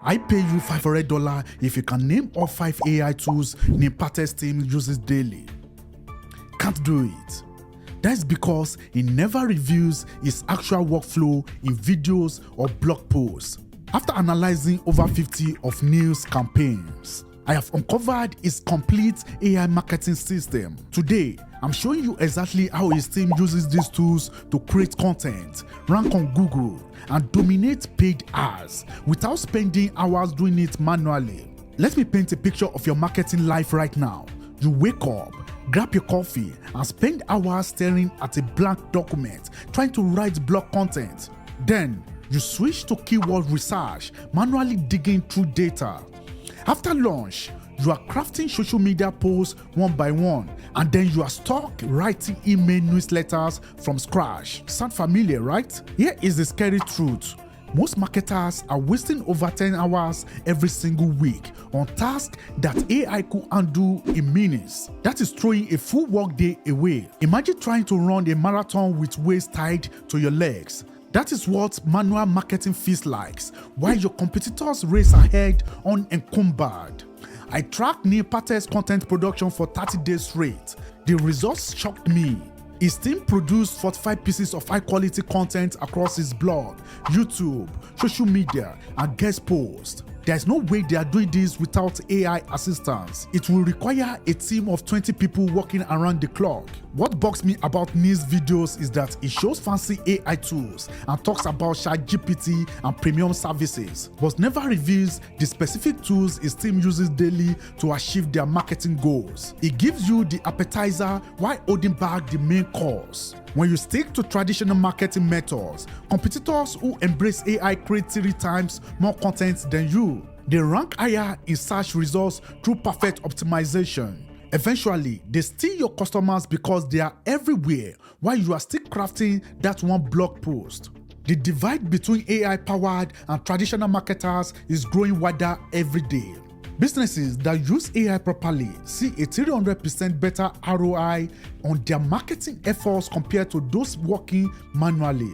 I pay you $500 if you can name all 5 AI tools Neil Patel's team uses daily. Can't do it. That's because he never reviews his actual workflow in videos or blog posts. After analyzing over 50 of Neil's campaigns, I have uncovered his complete AI marketing system. Today, I'm showing you exactly how his team uses these tools to create content, rank on Google, and dominate paid ads without spending hours doing it manually. Let me paint a picture of your marketing life right now. You wake up, grab your coffee, and spend hours staring at a blank document trying to write blog content. Then, you switch to keyword research, manually digging through data. After lunch, you are crafting social media posts one by one, and then you are stuck writing email newsletters from scratch. Sound familiar, right? Here is the scary truth. Most marketers are wasting over 10 hours every single week on tasks that AI could undo in minutes. That is throwing a full workday away. Imagine trying to run a marathon with weights tied to your legs. That is what manual marketing feels like, while your competitors race ahead unencumbered. I tracked Neil Patel's content production for 30 days straight. The results shocked me. His team produced 45 pieces of high-quality content across his blog, YouTube, social media, and guest posts. There's no way they are doing this without AI assistance. It will require a team of 20 people working around the clock. What bugs me about Neil's videos is that he shows fancy AI tools and talks about ChatGPT and premium services, but never reveals the specific tools his team uses daily to achieve their marketing goals. He gives you the appetizer while holding back the main course. When you stick to traditional marketing methods, competitors who embrace AI create 3 times more content than you. They rank higher in search results through perfect optimization. Eventually, they steal your customers because they are everywhere while you are still crafting that one blog post. The divide between AI-powered and traditional marketers is growing wider every day. Businesses that use AI properly see a 300% better ROI on their marketing efforts compared to those working manually.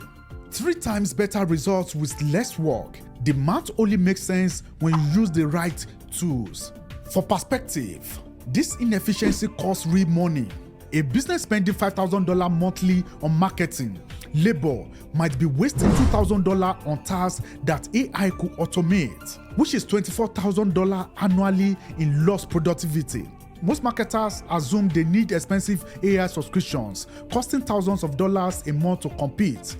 3 times better results with less work. The math only makes sense when you use the right tools. For perspective, this inefficiency costs real money. A business spending $5,000 monthly on marketing, labor might be wasting $2,000 on tasks that AI could automate, which is $24,000 annually in lost productivity. Most marketers assume they need expensive AI subscriptions, costing thousands of dollars a month to compete.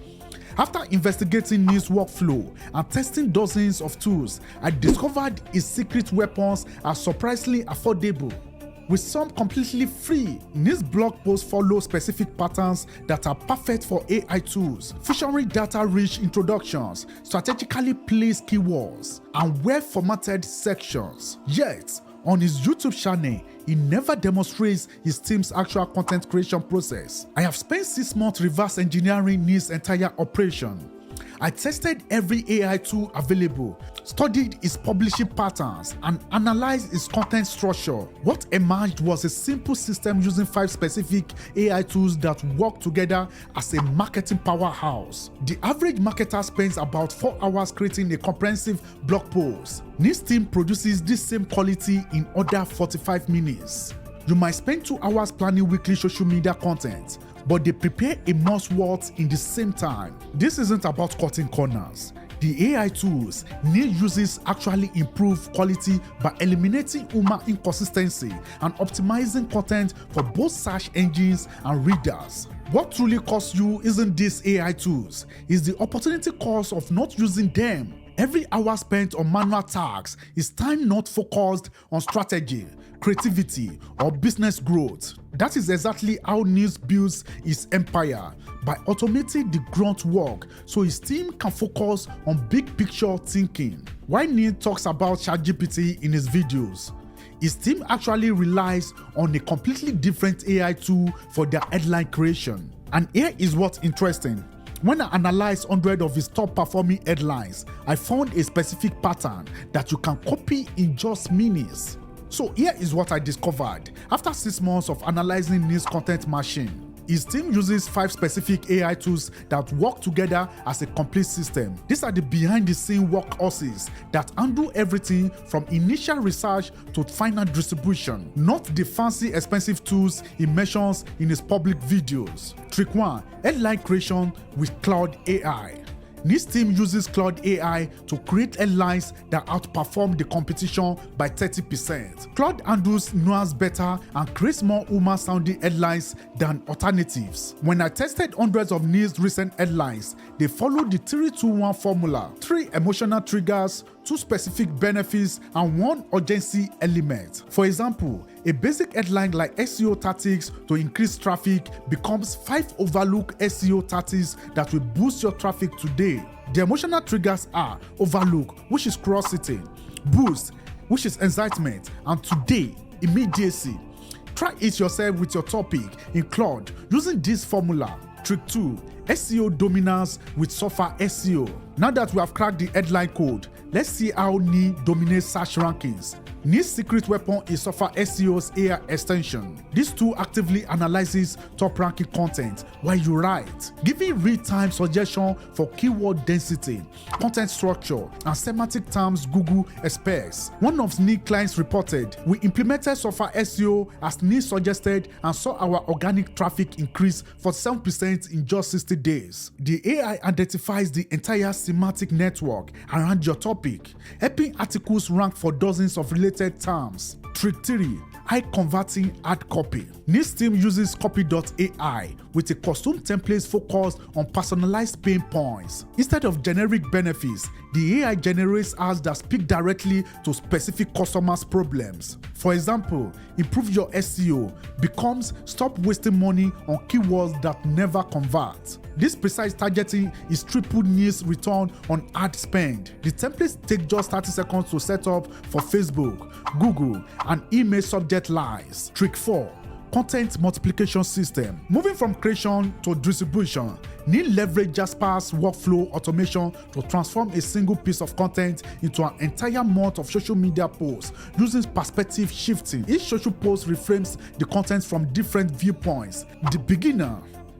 After investigating Neil's workflow and testing dozens of tools, I discovered his secret weapons are surprisingly affordable. With some completely free, Neil's blog posts follow specific patterns that are perfect for AI tools, featuring data-rich introductions, strategically placed keywords, and well-formatted sections. Yet, on his YouTube channel, he never demonstrates his team's actual content creation process. I have spent 6 months reverse engineering Neil's entire operation. I tested every AI tool available, studied its publishing patterns, and analyzed its content structure. What emerged was a simple system using 5 specific AI tools that work together as a marketing powerhouse. The average marketer spends about 4 hours creating a comprehensive blog post. Neil's team produces this same quality in under 45 minutes. You might spend 2 hours planning weekly social media content, but they prepare a month's worth in the same time. This isn't about cutting corners. The AI tools Neil uses actually improve quality by eliminating human inconsistency and optimizing content for both search engines and readers. What truly costs you isn't these AI tools, it's the opportunity cost of not using them. Every hour spent on manual tasks is time not focused on strategy, creativity, or business growth. That is exactly how Neil builds his empire, by automating the grunt work so his team can focus on big picture thinking. While Neil talks about ChatGPT in his videos, his team actually relies on a completely different AI tool for their headline creation. And here is what's interesting. When I analyzed 100 of his top performing headlines, I found a specific pattern that you can copy in just minutes. So here is what I discovered after 6 months of analyzing Neil's content machine. His team uses 5 specific AI tools that work together as a complete system. These are the behind-the-scene workhorses that handle everything from initial research to final distribution, not the fancy expensive tools he mentions in his public videos. Trick 1. Headline creation with Cloud AI. This team uses Cloud AI to create headlines that outperform the competition by 30%. Cloud handles nuance better and creates more human-sounding headlines than alternatives. When I tested hundreds of news recent headlines, they followed the 3-2-1 formula: 3 emotional triggers, 2 specific benefits, and 1 urgency element. For example, a basic headline like SEO tactics to increase traffic becomes 5 overlooked SEO tactics that will boost your traffic today. The emotional triggers are overlook, which is curiosity; boost, which is excitement; and today, immediacy. Try it yourself with your topic in Claude using this formula. Trick 2. SEO dominance with Sofa SEO. Now that we have cracked the headline code, let's see how Ni dominates search rankings. Ni's secret weapon is Sofa SEO's AI extension. This tool actively analyzes top-ranking content while you write, giving real-time suggestions for keyword density, content structure, and semantic terms Google expects. One of Ni's clients reported, "We implemented Sofa SEO as Ni suggested and saw our organic traffic increase 47% in just 60 days." The AI identifies the entire semantic network around your topic, helping articles rank for dozens of related terms. Trick 3. High converting ad copy. This team uses copy.ai with a custom template focused on personalized pain points. Instead of generic benefits, the AI generates ads that speak directly to specific customers' problems. For example, improve your SEO becomes stop wasting money on keywords that never convert. This precise targeting is triple Ni's return on ad spend. The templates take just 30 seconds to set up for Facebook, Google, and email subject lines. Trick 4. Content multiplication system. Moving from creation to distribution, Neil leveraged Jasper's workflow automation to transform a single piece of content into an entire month of social media posts using perspective shifting. Each social post reframes the content from different viewpoints: the beginner,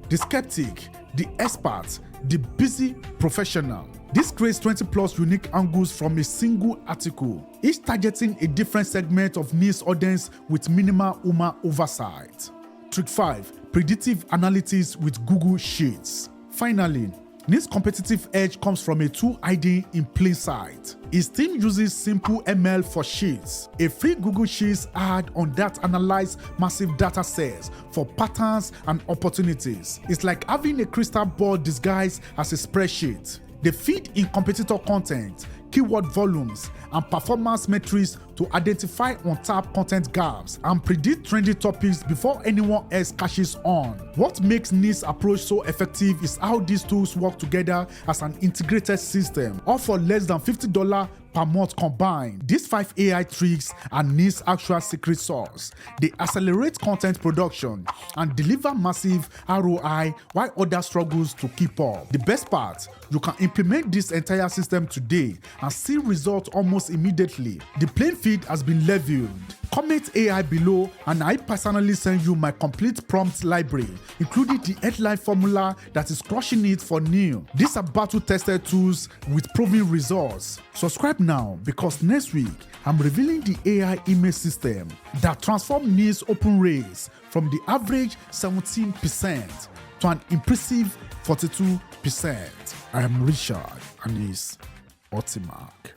the skeptic, the expert, the busy professional. This creates 20+ unique angles from a single article, each targeting a different segment of niche audience with minimal human oversight. Trick 5. Predictive analytics with Google Sheets. Finally, Ni's competitive edge comes from a tool hiding in plain sight. His team uses Simple ML for Sheets, a free Google Sheets add-on that analyzes massive data sets for patterns and opportunities. It's like having a crystal ball disguised as a spreadsheet. They feed in competitor content, keyword volumes, and performance metrics to identify untapped content gaps and predict trendy topics before anyone else catches on. What makes Ni's approach so effective is how these tools work together as an integrated system, all for less than $50 per month combined. These 5 AI tricks are Ni's actual secret sauce. They accelerate content production and deliver massive ROI while others struggles to keep up. The best part, you can implement this entire system today and see results almost immediately. The playing field has been leveled. Comment AI below and I personally send you my complete prompt library, including the headline formula that is crushing it for Neil. These are battle-tested tools with proven results. Subscribe now because next week I'm revealing the AI email system that transforms Neil's open rates from the average 17% to an impressive 42%. I am Richard and this is AutiMark.